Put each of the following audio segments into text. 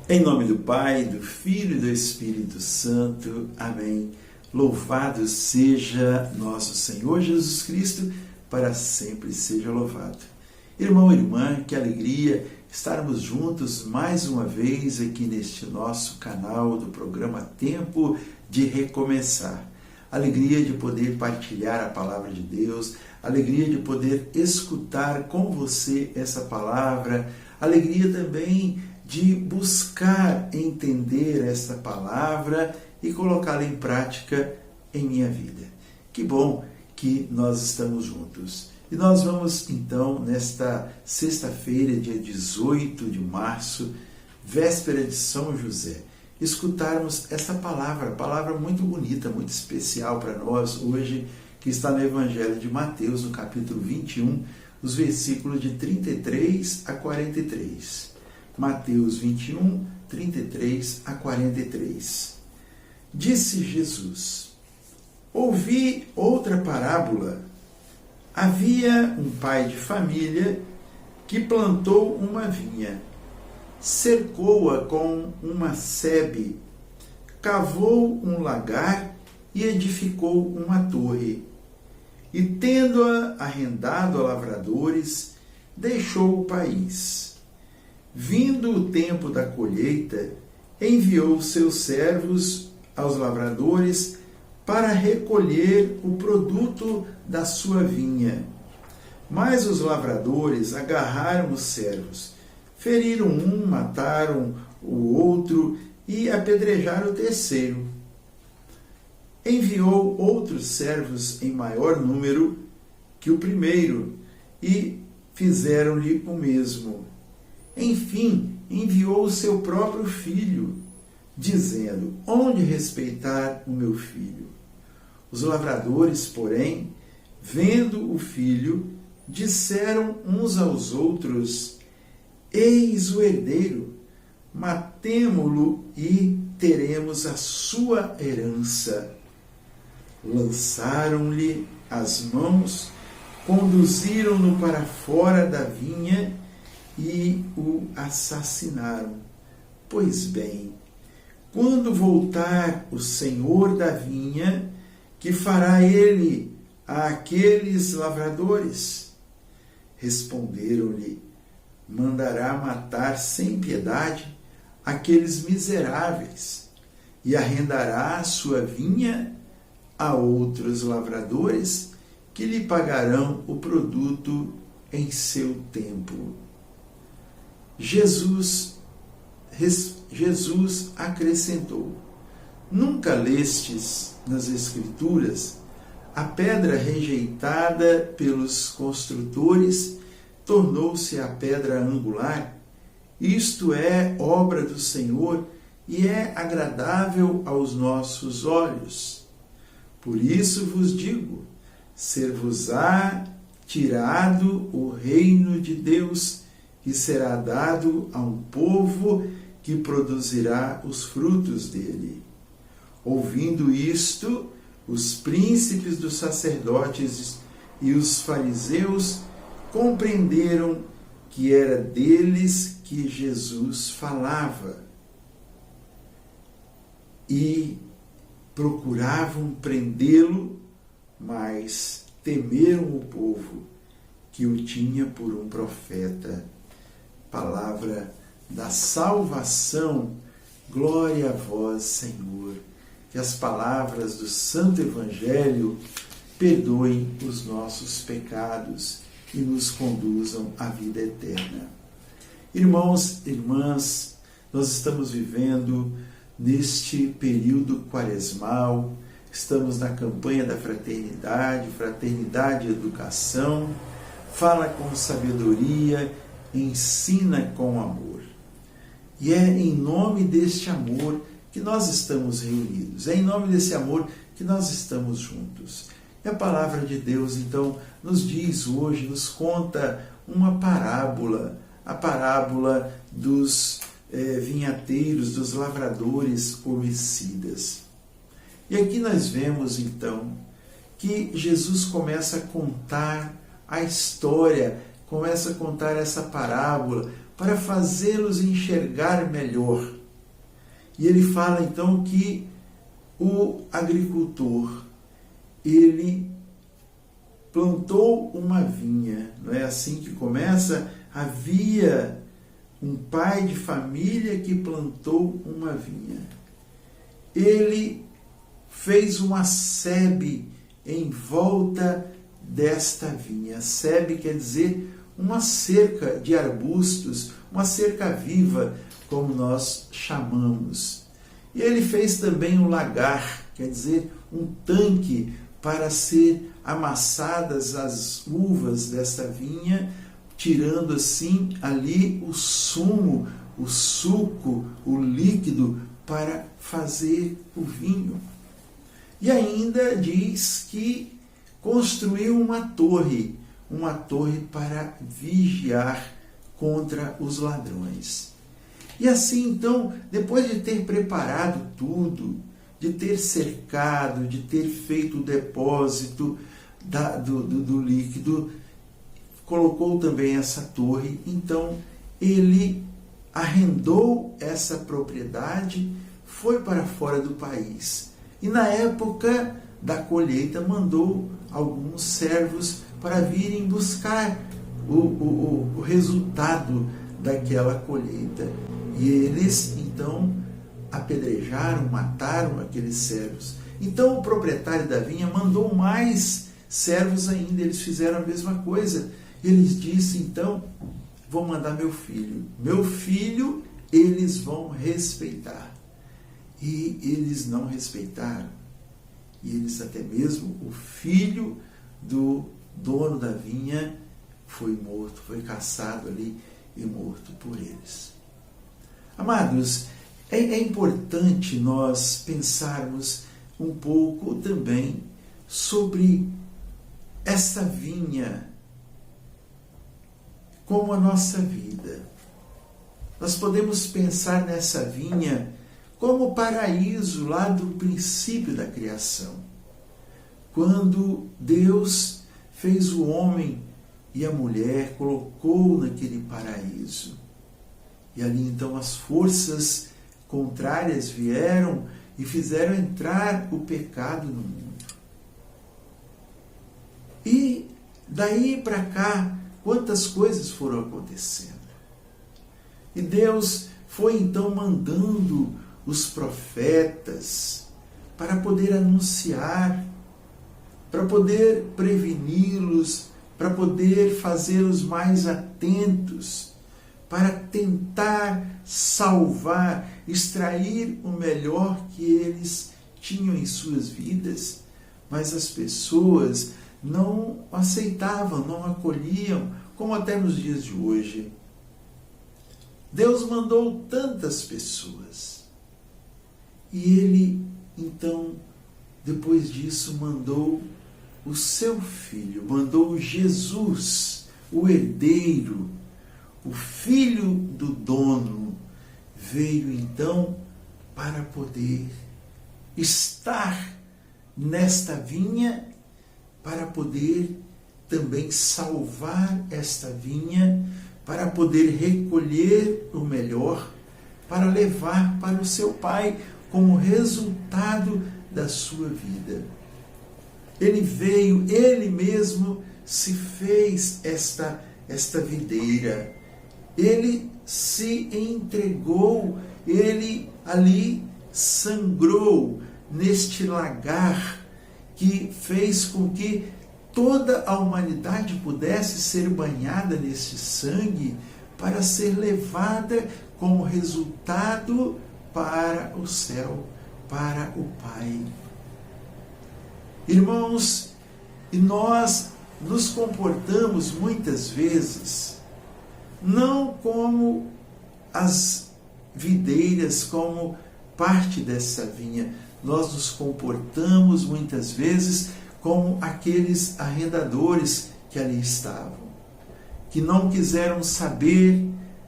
Em nome do Pai, do Filho e do Espírito Santo. Amém. Louvado seja nosso Senhor Jesus Cristo, para sempre seja louvado. Irmão e irmã, que alegria estarmos juntos mais uma vez aqui neste nosso canal do programa Tempo de Recomeçar. Alegria de poder partilhar a palavra de Deus, alegria de poder escutar com você essa palavra, alegria também de buscar entender esta palavra e colocá-la em prática em minha vida. Que bom que nós estamos juntos. E nós vamos então, nesta sexta-feira, dia 18 de março, véspera de São José, escutarmos essa palavra muito bonita, muito especial para nós hoje, que está no Evangelho de Mateus, no capítulo 21, os versículos de 33 a 43. Mateus 21, 33 a 43. Disse Jesus: ouvi outra parábola. Havia um pai de família que plantou uma vinha, cercou-a com uma sebe, cavou um lagar e edificou uma torre. E, tendo-a arrendado a lavradores, deixou o país. Vindo o tempo da colheita, enviou seus servos aos lavradores para recolher o produto da sua vinha. Mas os lavradores agarraram os servos, feriram um, mataram o outro e apedrejaram o terceiro. Enviou outros servos em maior número que o primeiro e fizeram-lhe o mesmo. Enfim, enviou o seu próprio filho, dizendo: onde respeitar o meu filho? Os lavradores, porém, vendo o filho, disseram uns aos outros: eis o herdeiro, matemo-lo e teremos a sua herança. Lançaram-lhe as mãos, conduziram-no para fora da vinha e o assassinaram. Pois bem, quando voltar o senhor da vinha, que fará ele àqueles lavradores? Responderam-lhe: mandará matar sem piedade aqueles miseráveis e arrendará a sua vinha a outros lavradores que lhe pagarão o produto em seu tempo. Jesus acrescentou: nunca lestes nas Escrituras a pedra rejeitada pelos construtores tornou-se a pedra angular? Isto é obra do Senhor e é agradável aos nossos olhos. Por isso vos digo: ser-vos-á tirado o reino de Deus e será dado a um povo que produzirá os frutos dele. Ouvindo isto, os príncipes dos sacerdotes e os fariseus compreenderam que era deles que Jesus falava e procuravam prendê-lo, mas temeram o povo que o tinha por um profeta. Palavra da salvação. Glória a vós, Senhor. Que as palavras do Santo Evangelho perdoem os nossos pecados e nos conduzam à vida eterna. Irmãos e irmãs, nós estamos vivendo neste período quaresmal, estamos na campanha da fraternidade, fraternidade e educação, fala com sabedoria, ensina com amor. E é em nome deste amor que nós estamos reunidos, é em nome desse amor que nós estamos juntos. E a palavra de Deus, então, nos diz hoje, nos conta uma parábola, a parábola dos vinhateiros, dos lavradores homicidas. E aqui nós vemos, então, que Jesus começa a contar a história, começa a contar essa parábola, para fazê-los enxergar melhor. E ele fala então que o agricultor, ele plantou uma vinha, não é assim que começa? Havia um pai de família que plantou uma vinha. Ele fez uma sebe em volta desta vinha. Sebe quer dizer uma cerca de arbustos, uma cerca viva, como nós chamamos. E ele fez também um lagar, quer dizer, um tanque para ser amassadas as uvas desta vinha, tirando assim ali o sumo, o suco, o líquido para fazer o vinho. E ainda diz que construiu uma torre para vigiar contra os ladrões. E assim, então, depois de ter preparado tudo, de ter cercado, de ter feito o depósito do líquido, colocou também essa torre. Então, ele arrendou essa propriedade, foi para fora do país. E na época da colheita, mandou alguns servos para virem buscar o resultado daquela colheita. E eles, então, apedrejaram, mataram aqueles servos. Então, o proprietário da vinha mandou mais servos ainda. Eles fizeram a mesma coisa. Eles disse, então, vou mandar meu filho. Meu filho, eles vão respeitar. E eles não respeitaram. E eles, até mesmo, o filho do dono da vinha foi morto, foi caçado ali e morto por eles. Amados, é importante nós pensarmos um pouco também sobre essa vinha como a nossa vida. Nós podemos pensar nessa vinha como o paraíso lá do princípio da criação. Quando Deus fez o homem e a mulher, colocou naquele paraíso. E ali então as forças contrárias vieram e fizeram entrar o pecado no mundo. E daí para cá, quantas coisas foram acontecendo. E Deus foi então mandando os profetas para poder anunciar, para poder preveni-los, para poder fazê-los mais atentos, para tentar salvar, extrair o melhor que eles tinham em suas vidas, mas as pessoas não aceitavam, não acolhiam, como até nos dias de hoje. Deus mandou tantas pessoas, e Ele, então, depois disso, mandou o seu Filho, mandou Jesus, o herdeiro, o filho do dono, veio então para poder estar nesta vinha, para poder também salvar esta vinha, para poder recolher o melhor, para levar para o seu Pai como resultado da sua vida. Ele veio, Ele mesmo se fez esta videira. Ele se entregou, Ele ali sangrou neste lagar que fez com que toda a humanidade pudesse ser banhada neste sangue para ser levada como resultado para o céu, para o Pai. Irmãos, e nós nos comportamos muitas vezes não como as videiras, como parte dessa vinha. Nós nos comportamos muitas vezes como aqueles arrendadores que ali estavam, que não quiseram saber,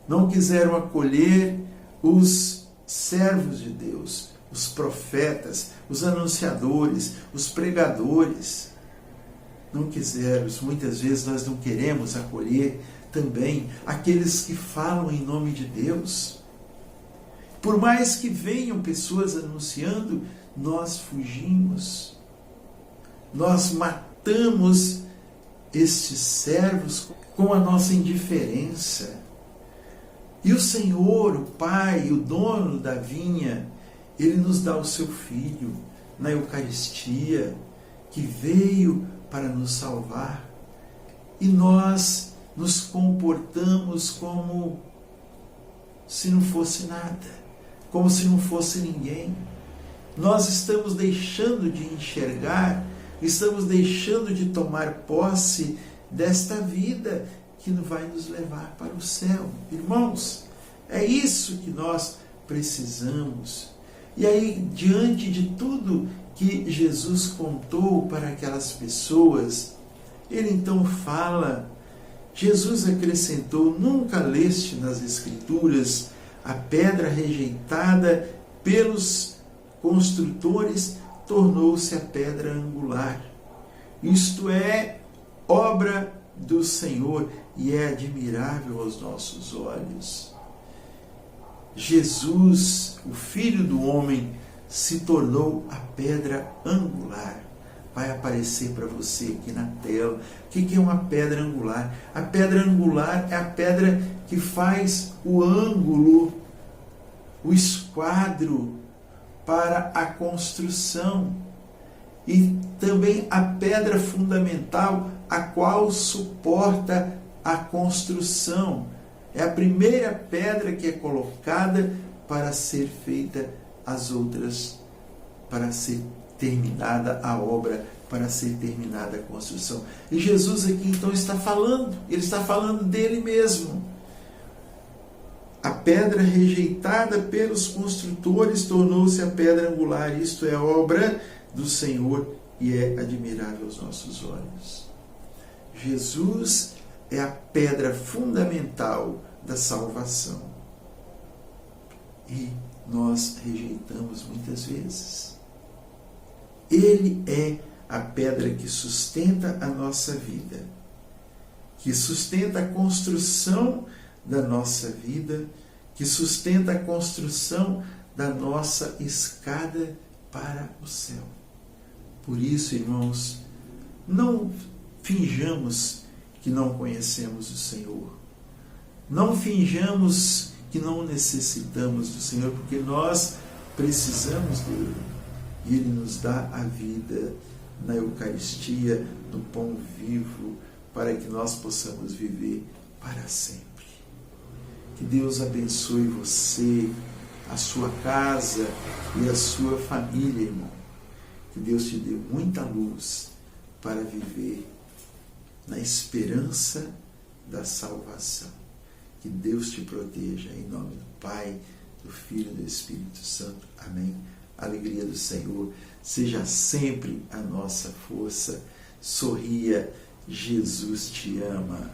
não quiseram acolher os servos de Deus, os profetas, os anunciadores, os pregadores. Não quiseram, muitas vezes nós não queremos acolher também aqueles que falam em nome de Deus. Por mais que venham pessoas anunciando, nós fugimos. Nós matamos estes servos com a nossa indiferença. E o Senhor, o Pai, o dono da vinha, Ele nos dá o seu Filho na Eucaristia, que veio para nos salvar. E nós nos comportamos como se não fosse nada, como se não fosse ninguém. Nós estamos deixando de enxergar, estamos deixando de tomar posse desta vida que vai nos levar para o céu. Irmãos, é isso que nós precisamos. E aí, diante de tudo que Jesus contou para aquelas pessoas, Ele então fala, Jesus acrescentou: nunca leste nas Escrituras a pedra rejeitada pelos construtores tornou-se a pedra angular. Isto é obra do Senhor e é admirável aos nossos olhos. Jesus, o Filho do Homem, se tornou a pedra angular. Vai aparecer para você aqui na tela. O que é uma pedra angular? A pedra angular é a pedra que faz o ângulo, o esquadro para a construção. E também a pedra fundamental, a qual suporta a construção. É a primeira pedra que é colocada para ser feita as outras, para ser terminada a obra, para ser terminada a construção. E Jesus aqui então está falando, Ele está falando dele mesmo. A pedra rejeitada pelos construtores tornou-se a pedra angular. Isto é obra do Senhor e é admirável aos nossos olhos. Jesus é a pedra fundamental da salvação. E nós rejeitamos muitas vezes. Ele é a pedra que sustenta a nossa vida, que sustenta a construção da nossa vida, que sustenta a construção da nossa escada para o céu. Por isso, irmãos, não finjamos que não conhecemos o Senhor. Não finjamos que não necessitamos do Senhor, porque nós precisamos dele. E Ele nos dá a vida na Eucaristia, no pão vivo, para que nós possamos viver para sempre. Que Deus abençoe você, a sua casa e a sua família, irmão. Que Deus te dê muita luz para viver na esperança da salvação. Que Deus te proteja, em nome do Pai, do Filho e do Espírito Santo. Amém. A alegria do Senhor seja sempre a nossa força. Sorria, Jesus te ama.